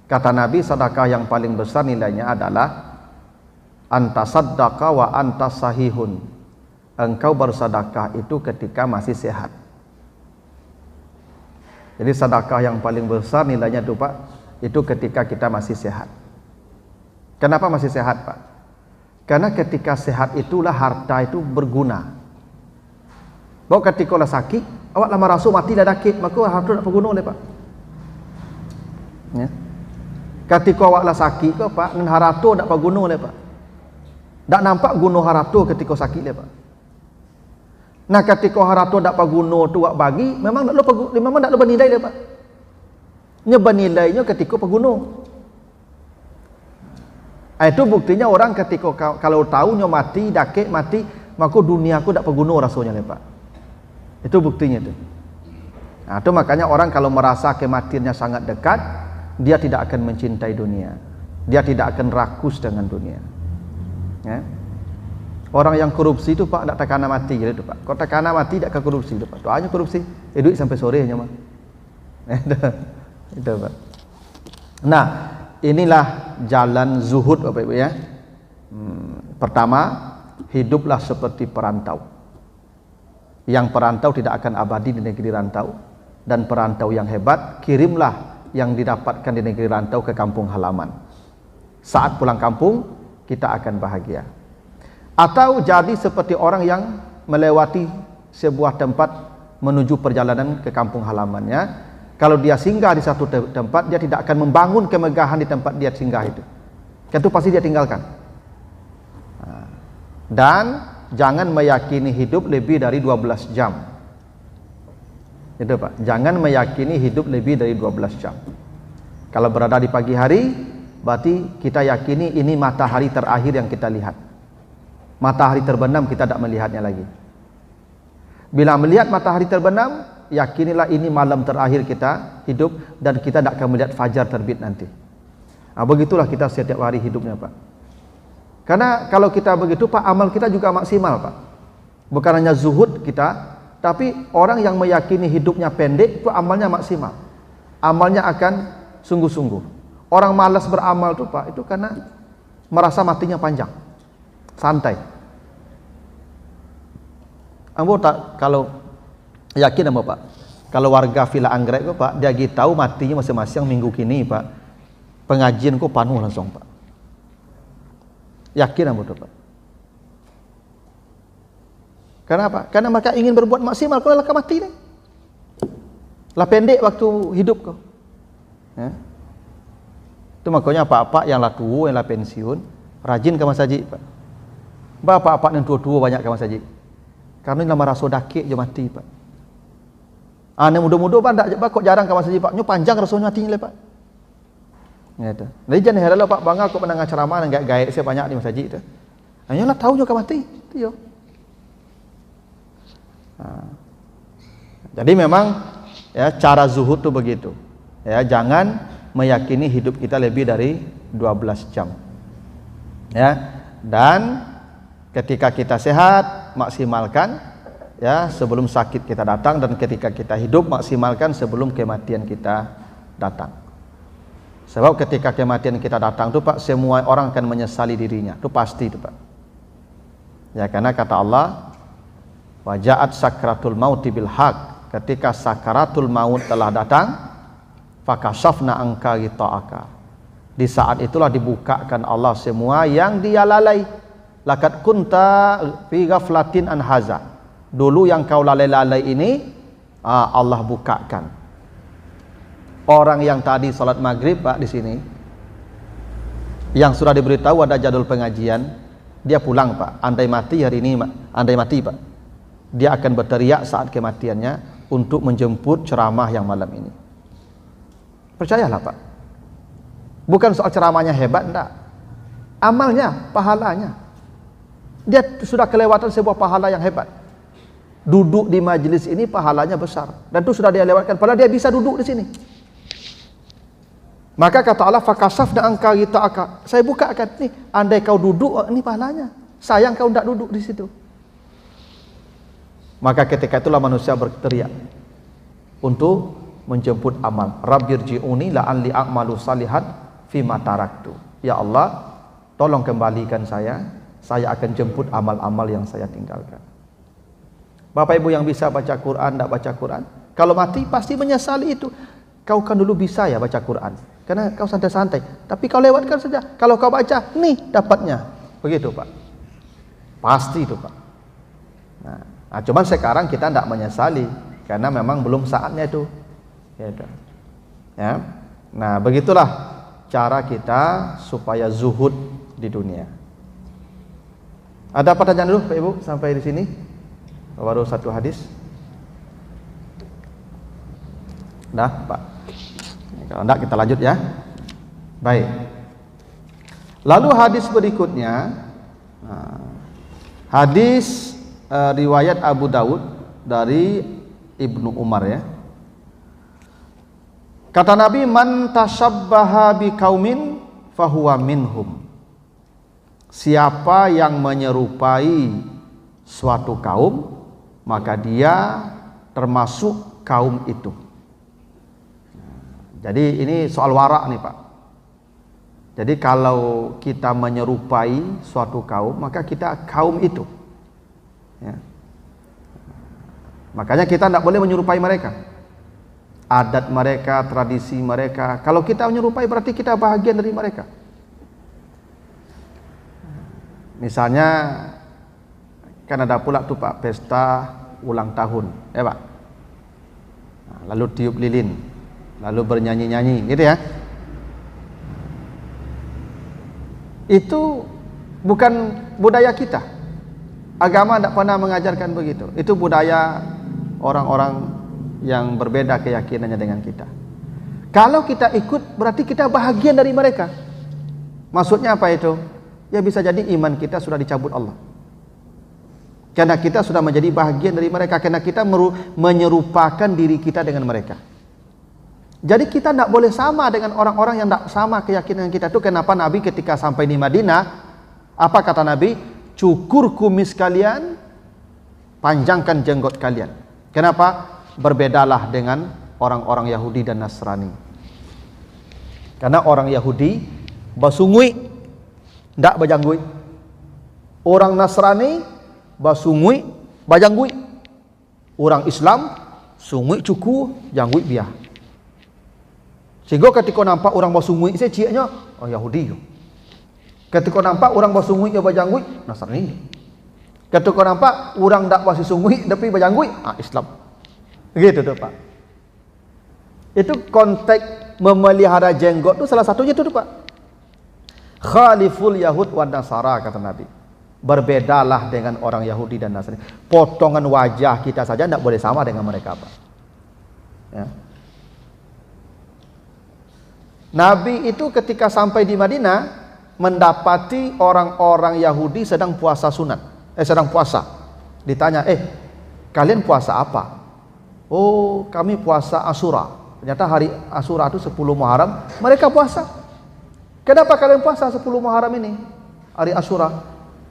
Kata Nabi, sedekah yang paling besar nilainya adalah anta saddaqa wa anta sahihun. Engkau bersedekah itu ketika masih sehat. Jadi sedekah yang paling besar nilainya itu Pak, itu ketika kita masih sehat. Kenapa masih sehat Pak? Karena ketika sehat itulah harta itu berguna. Bahwa ketika lah sakit, awak lama rasu mati dah dakit, maka harta tak berguna oleh Pak. Ya. Ketika awak lah sakit ke Pak, dengan harta tak berguna oleh Pak. Tak nampak guna harta ketika sakit le Pak. Nah ketika harta tak berguna tu awak bagi, memang tak lupa nilai le Pak. Nya bernilainya ketika berguna. Itu buktinya orang ketika kalau tahunya mati, dakik mati, maka dunia aku tak berguna rasanya le Pak. Itu buktinya tu. Nah, itu makanya orang kalau merasa kematiannya sangat dekat, dia tidak akan mencintai dunia. Dia tidak akan rakus dengan dunia. Ya. Orang yang korupsi itu Pak tak takana mati gitu Pak. Kalau takana mati tak akan korupsi itu Pak. Doanya korupsi, duit sampai sore nya mah. Itu Pak. Nah, inilah jalan zuhud Bapak Ibu ya. Pertama, hiduplah seperti perantau. Yang perantau tidak akan abadi di negeri rantau, dan perantau yang hebat kirimlah yang didapatkan di negeri rantau ke kampung halaman. Saat pulang kampung kita akan bahagia. Atau jadi seperti orang yang melewati sebuah tempat menuju perjalanan ke kampung halamannya. Kalau dia singgah di satu tempat, dia tidak akan membangun kemegahan di tempat dia singgah itu. Itu pasti dia tinggalkan. Dan jangan meyakini hidup lebih dari 12 jam. Itu Pak, jangan meyakini hidup lebih dari 12 jam. Kalau berada di pagi hari, berarti kita yakini ini matahari terakhir yang kita lihat. matahari terbenam kita tidak melihatnya lagi. Bila melihat matahari terbenam, yakinilah ini malam terakhir kita hidup dan kita tidak akan melihat fajar terbit nanti. Begitulah kita setiap hari hidupnya, Pak. Karena kalau kita begitu, Pak, amal kita juga maksimal, Pak. Bukan hanya zuhud kita, tapi orang yang meyakini hidupnya pendek itu amalnya maksimal. Amalnya akan sungguh-sungguh. Orang malas beramal tuh, Pak, itu karena merasa matinya panjang, santai. Ambo tak kalau yakin ambo, Pak, kalau warga Villa Anggrek kok, Pak, dia tahu matinya masing-masing minggu kini, Pak, pengajian kok penuh langsung, Pak. Yakin ambo tuh, Pak. Kenapa? Karena mereka ingin berbuat maksimal. Kalau lah mati nih, lah pendek waktu hidup kau. Ya. Itu makanya apa-apa yang lah tua, yang lah pensiun, rajin ke masjid, Pak. Bapak-bapak yang tua-tua banyak ke masjid. Karena ini merasa dakik je mati, Pak. Ane muda-muda Pak, kok jarang ke masjid, Pak. Nyo panjang rasanya mati ni, Pak. Gitu. Jadi jangan heran Pak bangga kok mendengar ceramah dan gaek saya banyak di masjid itu. Hanya lah tahu juga mati, itu yo. Jadi memang ya cara zuhud itu begitu. Ya, jangan meyakini hidup kita lebih dari 12 jam. Ya, dan ketika kita sehat, maksimalkan ya sebelum sakit kita datang, dan ketika kita hidup, maksimalkan sebelum kematian kita datang. Sebab ketika kematian kita datang itu, Pak, semua orang akan menyesali dirinya. Itu pasti itu, Pak. Ya, karena kata Allah, wa ja'at sakratul mauti bil haq. Ketika sakaratul maut telah datang, fakashafna anka ghita'aka. Di saat itulah dibukakan Allah semua yang dia lalai. Laqad kunta fi ghaflatin an haza. Dulu yang kau lalai-lalai ini, Allah bukakan. Orang yang tadi salat maghrib, Pak, di sini, yang sudah diberitahu ada jadwal pengajian, dia pulang, Pak. Andai mati hari ini, andai mati, Pak, dia akan berteriak saat kematiannya untuk menjemput ceramah yang malam ini. Percayalah, Pak. Bukan soal ceramahnya hebat, enggak. Amalnya, pahalanya. Dia sudah kelewatan sebuah pahala yang hebat. Duduk di majelis ini pahalanya besar, dan itu sudah dia lewatkan. Padahal dia bisa duduk di sini. Maka kata Allah, fakashafna anka ghita'aka. Saya bukakan nih, andai kau duduk, ini pahalanya. Sayang kau tidak duduk di situ. Maka ketika itulah manusia berteriak untuk menjemput amal. Rabbirji'uni la'alli a'malu salihan fima taraktu. Ya Allah, tolong kembalikan saya akan jemput amal-amal yang saya tinggalkan. Bapak Ibu yang bisa baca Quran, tidak baca Quran, kalau mati pasti menyesali itu. Kau kan dulu bisa ya baca Quran, karena kau santai-santai, tapi kau lewatkan saja. Kalau kau baca, nih dapatnya. Begitu, Pak. Pasti itu, Pak. Nah, cuman sekarang kita tidak menyesali, karena memang belum saatnya itu. Ya. Nah, begitulah cara kita supaya zuhud di dunia. Ada pertanyaan dulu, Pak Ibu, sampai di sini? Baru satu hadis. Dah, Pak. Kalau tidak kita lanjut ya. Baik. Lalu hadis berikutnya, hadis riwayat Abu Dawud dari Ibnu Umar ya. Kata Nabi, man tashabbaha biqaumin fahuwa minhum. Siapa yang menyerupai suatu kaum, maka dia termasuk kaum itu. Jadi ini soal warak nih, Pak. Jadi kalau kita menyerupai suatu kaum, maka kita kaum itu. Ya. Makanya kita tidak boleh menyerupai mereka. Adat mereka, tradisi mereka. Kalau kita menyerupai berarti kita bahagian dari mereka. Misalnya kan ada pula tuh, Pak, pesta ulang tahun, ya, Pak. Lalu tiup lilin, lalu bernyanyi-nyanyi, gitu ya. Itu bukan budaya kita. Agama tidak pernah mengajarkan begitu. Itu budaya orang-orang yang berbeda keyakinannya dengan kita. Kalau kita ikut, berarti kita bahagian dari mereka. Maksudnya apa itu? Ya bisa jadi iman kita sudah dicabut Allah. Karena kita sudah menjadi bahagian dari mereka, karena kita menyerupakan diri kita dengan mereka. Jadi kita tidak boleh sama dengan orang-orang yang tidak sama keyakinan kita. Itu kenapa Nabi ketika sampai di Madinah, apa kata Nabi? Cukur kumis kalian, panjangkan jenggot kalian. Kenapa? Berbedalah dengan orang-orang Yahudi dan Nasrani. Karena orang Yahudi basungui, tidak bajanggui. Orang Nasrani basungui, bajanggui. Orang Islam sungui cuku, janggui biah. Sehingga ketika nampak orang basungui, saya ciaknya, oh Yahudi. Ketika nampak orang basungui, ya bajanggui, Nasrani. Ketika nampak orang tak basi sungui, tapi bajanggui, Islam. Gitu tuh Pak. Itu konteks memelihara jenggot itu salah satunya itu tuh Pak. Khaliful Yahud wa Nasara, kata Nabi. Berbedalah dengan orang Yahudi dan Nasrani. Potongan wajah kita saja tidak boleh sama dengan mereka Pak. Ya. Nabi itu ketika sampai di Madinah mendapati orang-orang Yahudi sedang puasa sunat. Sedang puasa. Ditanya, kalian puasa apa? Oh, kami puasa Asyura. Ternyata hari Asyura itu 10 Muharram, mereka puasa. Kenapa kalian puasa 10 Muharram ini? Hari Asyura.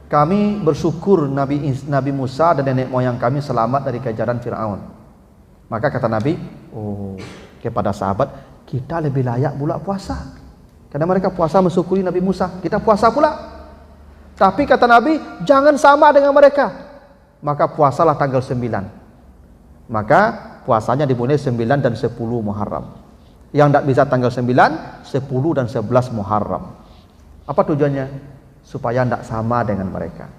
Kami bersyukur Nabi Musa dan nenek moyang kami selamat dari kejaran Fir'aun. Maka kata Nabi, kepada sahabat, kita lebih layak pula puasa. Karena mereka puasa mensyukuri Nabi Musa, kita puasa pula. Tapi kata Nabi, jangan sama dengan mereka. Maka puasalah tanggal 9. Maka puasanya dimulai 9 dan 10 Muharram. Yang tidak bisa tanggal 9, 10 dan 11 Muharram. Apa tujuannya? Supaya tidak sama dengan mereka.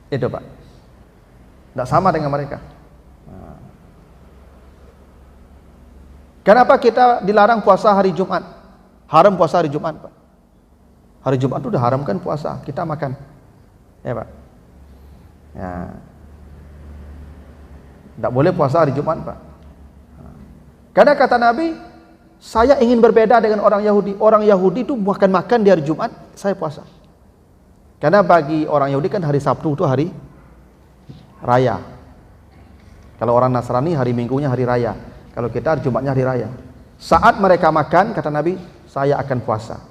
Itu Pak. Tidak sama dengan mereka. Kenapa kita dilarang puasa hari Jumat? Haram puasa hari Jumat Pak. Hari Jumat itu udah haramkan puasa, kita makan. Ya Pak. Ya. Tidak boleh puasa hari Jumat Pak. Karena kata Nabi, saya ingin berbeda dengan orang Yahudi. Orang Yahudi itu makan-makan di hari Jumat, saya puasa. Karena bagi orang Yahudi kan hari Sabtu itu hari raya. Kalau orang Nasrani hari Minggunya hari raya. Kalau kita hari Jumatnya hari raya. Saat mereka makan, kata Nabi, saya akan puasa.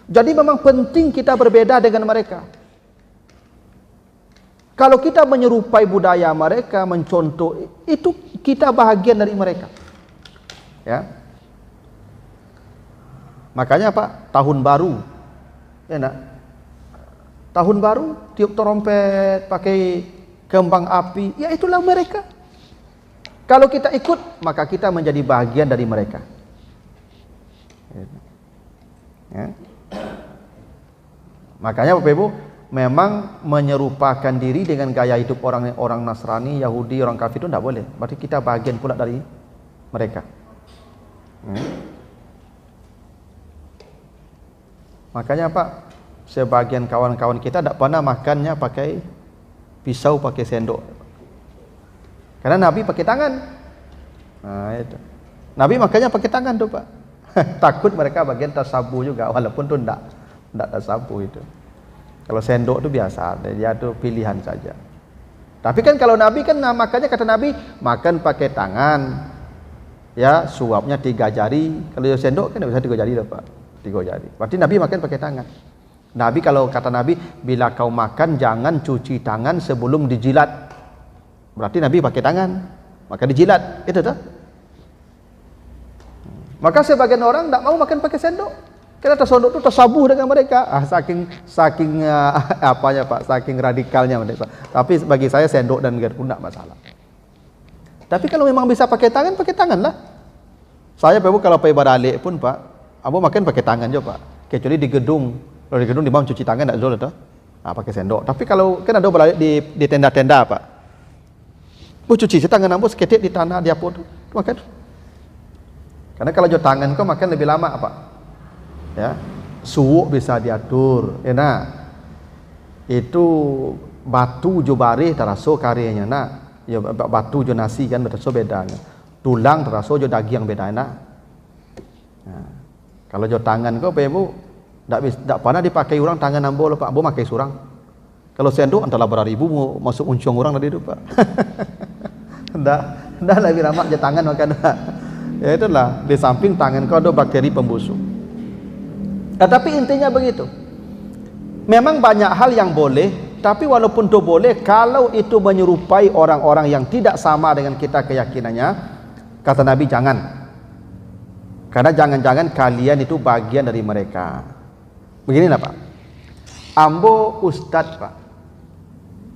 Jadi memang penting kita berbeda dengan mereka. Kalau kita menyerupai budaya mereka, mencontoh, itu kita bahagian dari mereka. Ya. Makanya Pak, tahun baru. Ya nak? Tahun baru tiup trompet, pakai kembang api, ya itulah mereka. Kalau kita ikut, maka kita menjadi bahagian dari mereka. Ya. Makanya Bapak Ibu, memang menyerupakan diri dengan gaya hidup orang Nasrani, Yahudi, orang kafir itu tidak boleh. Berarti kita bagian pula dari mereka. Makanya Pak, sebagian kawan-kawan kita tidak pernah makannya pakai pisau, pakai sendok. Karena Nabi pakai tangan. Nah, itu. Nabi makanya pakai tangan tuh Pak. Takut mereka bagian tasabuh juga, walaupun tuh tidak tasabuh itu. Kalau sendok itu biasa, dia itu pilihan saja. Tapi kan kalau Nabi kan, makanya kata Nabi, makan pakai tangan. Ya, suapnya 3 jari. Kalau sendok kan tidak bisa 3 jari loh Pak. 3 jari. Berarti Nabi makan pakai tangan. Nabi, kalau kata Nabi, bila kau makan jangan cuci tangan sebelum dijilat. Berarti Nabi pakai tangan, maka dijilat. Itu tuh. Maka sebagian orang tidak mau makan pakai sendok. Karena sendok itu tersabuh dengan mereka. Saking apanya Pak, saking radikalnya mereka. Tapi bagi saya sendok dan garpu tidak masalah. Tapi kalau memang bisa pakai tangan lah. Saya kalau pergi balik pun Pak, aku makan pakai tangan juga Pak. Kecuali di gedung. Kalau di gedung di bawah cuci tangan tidak boleh tuh. Pakai sendok. Tapi kalau kan ada balik di tenda-tenda Pak. Cuci tangan ambo seketik di tanah dia pun makan. Karena kalau jauh tangan kau makan lebih lama Pak. Ya, suuk bisa diatur. Nah, itu batu jo barih teraso karyanya. Nah, ya batu jo nasi kan teraso bedanya. Tulang teraso jo daging beda. Nah, kalau jo tangan kau Pak Ibu, tidak pernah dipakai orang tangan ambo loh Pak. Ambo pakai surang. Kalau sendok antara berapa ribu mau masuk uncung orang tadi itu Pak. Ndak lebih ramah aja tangan makan. Ya itulah, di samping tangan kau ada bakteri pembusuk. Tapi intinya begitu. Memang banyak hal yang boleh, tapi walaupun itu boleh, kalau itu menyerupai orang-orang yang tidak sama dengan kita keyakinannya, kata Nabi jangan. Karena jangan-jangan kalian itu bagian dari mereka. Beginilah Pak. Ambo ustad Pak.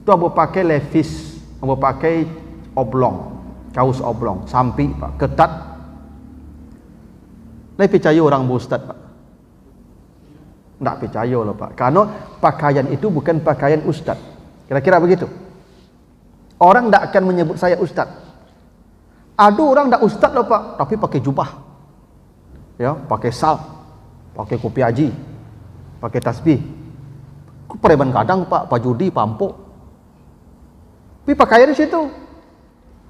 Itu ambo pakai levis, ambo pakai oblong, kaos oblong, sampi Pak, ketat. Lai percaya orang ustad Pak? Tidak percaya loh Pak. Karena pakaian itu bukan pakaian ustad. Kira-kira begitu. Orang tidak akan menyebut saya ustad. Ada orang tidak ustad loh Pak, tapi pakai jubah, ya, pakai sal, pakai kopi haji, pakai tasbih. Pereban kadang Pak, pajudi, pampuk. Tapi pakaian di situ.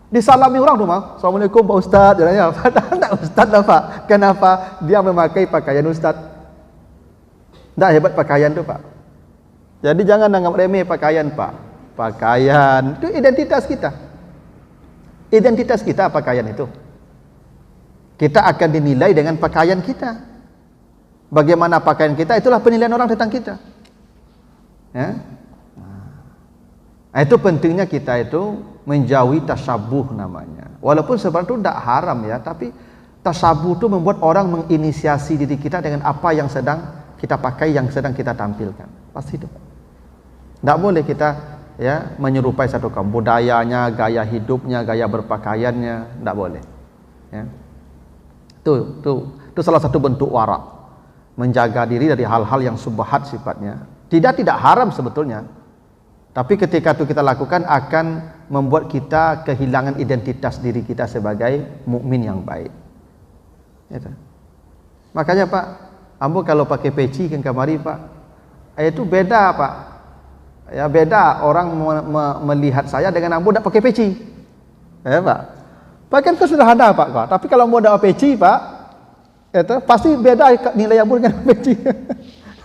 Disalami orang tuh Pak. Assalamualaikum Pak Ustad. Jadinya padahal tidak ustad loh Pak. Kenapa? Dia memakai pakaian ustad. Tidak hebat pakaian itu Pak. Jadi jangan anggap remeh pakaian Pak. Pakaian itu identitas kita. Identitas kita pakaian itu. Kita akan dinilai dengan pakaian kita. Bagaimana pakaian kita, itulah penilaian orang tentang kita. Ya? Nah, itu pentingnya kita itu menjauhi tasabuh namanya. Walaupun sebenarnya itu tidak haram ya, tapi tasabuh itu membuat orang menginisiasi diri kita dengan apa yang sedang kita pakai, yang sedang kita tampilkan. Pasti itu. Tidak boleh kita ya menyerupai satu kaum, budayanya, gaya hidupnya, gaya berpakaiannya, tidak boleh. Ya. Itu salah satu bentuk warak, menjaga diri dari hal-hal yang subhat sifatnya. Tidak haram sebetulnya, tapi ketika itu kita lakukan akan membuat kita kehilangan identitas diri kita sebagai mukmin yang baik. Itu. Makanya Pak, ambo kalau pakai peci kan kamari Pak, itu beda Pak. Ya beda orang melihat saya dengan ambo tidak pakai peci. Ya Pak. Pakaian itu sudah ada Pak. Tapi kalau ambo tidak pakai peci Pak, itu pasti beda nilai ambo dengan peci.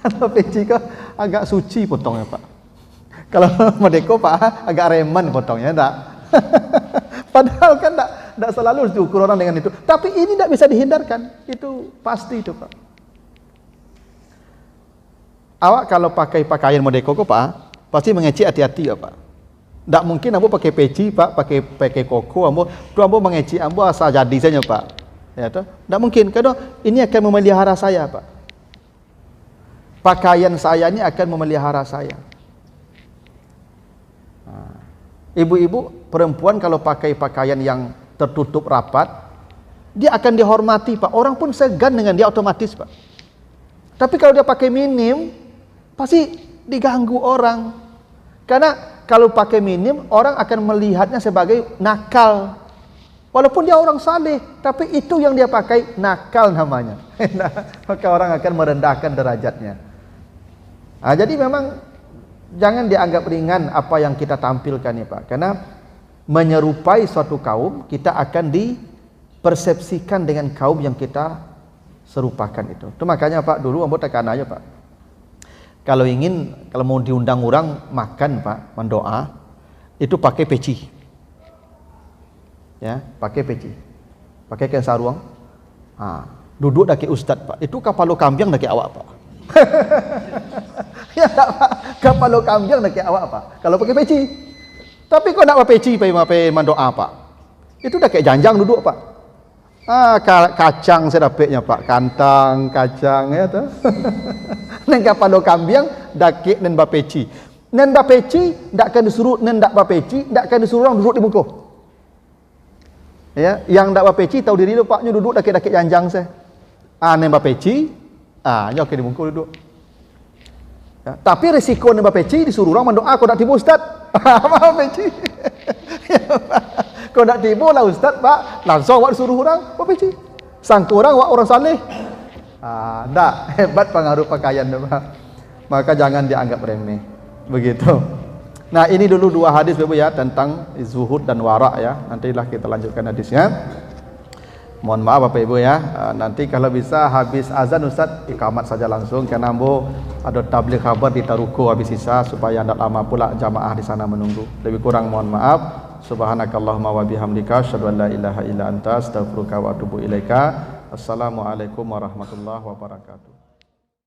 Atau peci kok agak suci potongnya Pak. Kalau Madeko Pak agak reman potongnya enggak. Padahal kan tidak selalu diukur orang dengan itu. Tapi ini tidak bisa dihindarkan. Itu pasti itu Pak. Awak kalau pakai pakaian Madeko Pak, pasti mengecek hati-hati ya Pak. Tak mungkin ambo pakai peci Pak, pakai koko ambo mengecek ambo asal jadi saja Pak. Ya toh? Tak mungkin karena ini akan memelihara saya Pak. Pakaian saya ini akan memelihara saya. Ibu-ibu perempuan kalau pakai pakaian yang tertutup rapat, dia akan dihormati Pak. Orang pun segan dengan dia otomatis Pak. Tapi kalau dia pakai minim, pasti diganggu orang. Karena kalau pakai minim, orang akan melihatnya sebagai nakal. Walaupun dia orang saleh, tapi itu yang dia pakai nakal namanya. Maka orang akan merendahkan derajatnya. Nah, jadi memang jangan dianggap ringan apa yang kita tampilkan ya Pak. Karena menyerupai suatu kaum, kita akan dipersepsikan dengan kaum yang kita serupakan itu. Itu makanya Pak, dulu ambo tekan aja Pak. Kalau mau diundang orang makan Pak, mendoa, itu pakai peci. Ya, pakai peci. Pakai kain sarung. Duduk daki ustad Pak. Itu kapalo kambiang daki awak Pak. Ya Pak, kapalo kambiang daki awak Pak. Kalau pakai peci. Tapi kok nak pakai peci pakai mendoa Pak. Itu daki janjang duduk Pak. Kacang saya dapatnya Pak, kantang, kacang ya tuh. Neng kapalo kambiang daki nen bapeci. Nen bapeci ndak akan disuruh nen ndak bapeci, ndak akan disuruh orang duduk di muka. Ya, yang ndak bapeci tahu diri lu Paknya duduk daki janjang saya. Nen bapeci, nyoke di muka duduk. Ya, tapi risiko nen bapeci disuruh orang mendoa kau ndak tipu ustaz. Apa bapeci? Kau nak tipu lah ustaz Pak, langsung awak suruh orang peci. Sangka orang saleh. Tak hebat pengaruh pakaian Pak. Maka jangan dianggap remeh. Begitu. Nah, ini dulu dua hadis Bapak ya tentang zuhud dan wara ya. Nantilah kita lanjutkan hadisnya. Mohon maaf Bapak Ibu ya. Nanti kalau bisa habis azan Ustaz ikamat saja langsung, karena ambo ada tabligh khabar di Taruko habis sisa supaya tidak lama pula jamaah di sana menunggu. Lebih kurang mohon maaf. Subhanakallahumma wa bihamdika asyhadu an la ilaha illa anta astaghfiruka wa atubu ilaika. Assalamualaikum warahmatullahi wabarakatuh.